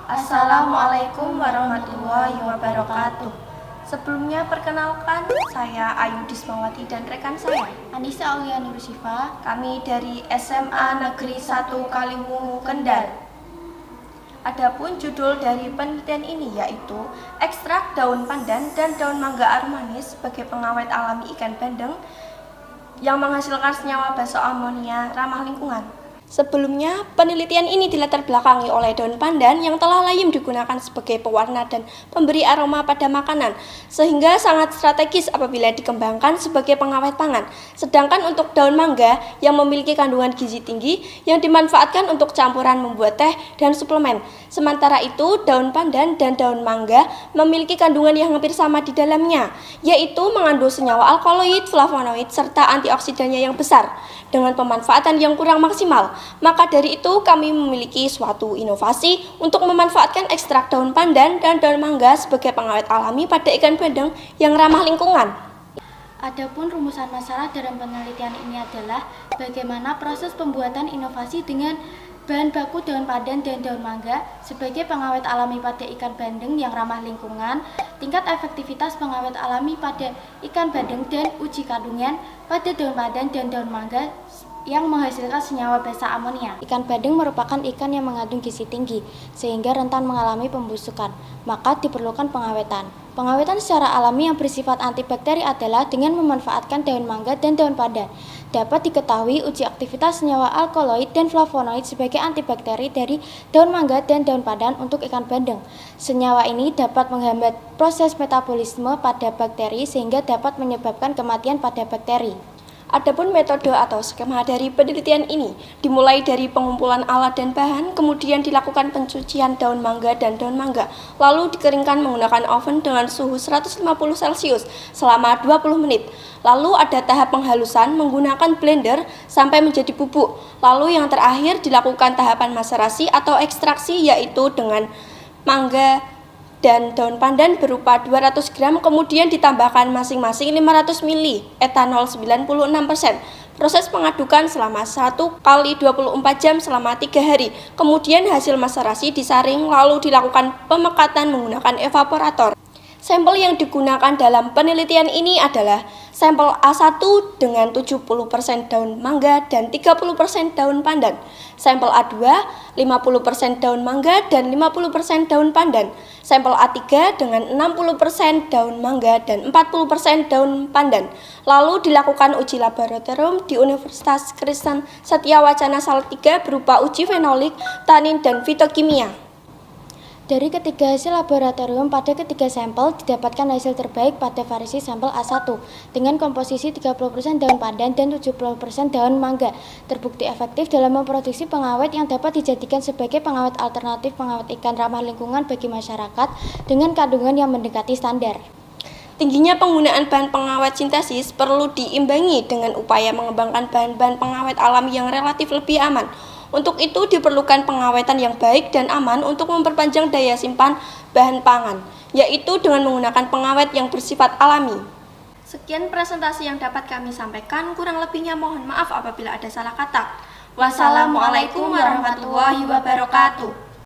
Assalamualaikum warahmatullahi wabarakatuh. Sebelumnya perkenalkan, saya Ayu Dismawati dan rekan saya Anissa Aulia Nur Syifa. Kami dari SMA Negeri 1 Kaliwungu, Kendal. Adapun judul dari penelitian ini yaitu ekstrak daun pandan dan daun mangga arum manis sebagai pengawet alami ikan bandeng yang menghasilkan senyawa baso amonia ramah lingkungan. Sebelumnya, penelitian ini dilatar belakangi oleh daun pandan yang telah lazim digunakan sebagai pewarna dan pemberi aroma pada makanan, sehingga sangat strategis apabila dikembangkan sebagai pengawet pangan. Sedangkan untuk daun mangga yang memiliki kandungan gizi tinggi yang dimanfaatkan untuk campuran membuat teh dan suplemen. Sementara itu, daun pandan dan daun mangga memiliki kandungan yang hampir sama di dalamnya, yaitu mengandung senyawa alkaloid, flavonoid, serta antioksidannya yang besar. Dengan pemanfaatan yang kurang maksimal, maka dari itu kami memiliki suatu inovasi untuk memanfaatkan ekstrak daun pandan dan daun mangga sebagai pengawet alami pada ikan bandeng yang ramah lingkungan. Adapun rumusan masalah dalam penelitian ini adalah bagaimana proses pembuatan inovasi dengan bahan baku daun pandan dan daun mangga sebagai pengawet alami pada ikan bandeng yang ramah lingkungan, tingkat efektivitas pengawet alami pada ikan bandeng dan uji kandungan pada daun pandan dan daun mangga yang menghasilkan senyawa basa amonia. Ikan bandeng merupakan ikan yang mengandung gizi tinggi sehingga rentan mengalami pembusukan, maka diperlukan pengawetan. Pengawetan secara alami yang bersifat antibakteri adalah dengan memanfaatkan daun mangga dan daun pandan. Dapat diketahui uji aktivitas senyawa alkaloid dan flavonoid sebagai antibakteri dari daun mangga dan daun pandan untuk ikan bandeng. Senyawa ini dapat menghambat proses metabolisme pada bakteri sehingga dapat menyebabkan kematian pada bakteri. Adapun metode atau skema dari penelitian ini dimulai dari pengumpulan alat dan bahan, kemudian dilakukan pencucian daun mangga dan daun mangga, lalu dikeringkan menggunakan oven dengan suhu 150 Celcius selama 20 menit. Lalu ada tahap penghalusan menggunakan blender sampai menjadi bubuk. Lalu yang terakhir dilakukan tahapan maserasi atau ekstraksi, yaitu dengan mangga dan daun pandan berupa 200 gram kemudian ditambahkan masing-masing 500 ml etanol 96%. Proses pengadukan selama 1 kali 24 jam selama 3 hari. Kemudian hasil maserasi disaring lalu dilakukan pemekatan menggunakan evaporator. Sampel yang digunakan dalam penelitian ini adalah sampel A1 dengan 70% daun mangga dan 30% daun pandan. Sampel A2 50% daun mangga dan 50% daun pandan. Sampel A3 dengan 60% daun mangga dan 40% daun pandan. Lalu dilakukan uji laboratorium di Universitas Kristen Satyawacana Salatiga berupa uji fenolik, tanin, dan fitokimia. Dari ketiga hasil laboratorium pada ketiga sampel didapatkan hasil terbaik pada versi sampel A1 dengan komposisi 30% daun pandan dan 70% daun mangga. Terbukti efektif dalam memproduksi pengawet yang dapat dijadikan sebagai pengawet alternatif pengawet ikan ramah lingkungan bagi masyarakat dengan kandungan yang mendekati standar. Tingginya penggunaan bahan pengawet sintesis perlu diimbangi dengan upaya mengembangkan bahan-bahan pengawet alami yang relatif lebih aman. Untuk itu diperlukan pengawetan yang baik dan aman untuk memperpanjang daya simpan bahan pangan, yaitu dengan menggunakan pengawet yang bersifat alami. Sekian presentasi yang dapat kami sampaikan, kurang lebihnya mohon maaf apabila ada salah kata. Wassalamualaikum warahmatullahi wabarakatuh.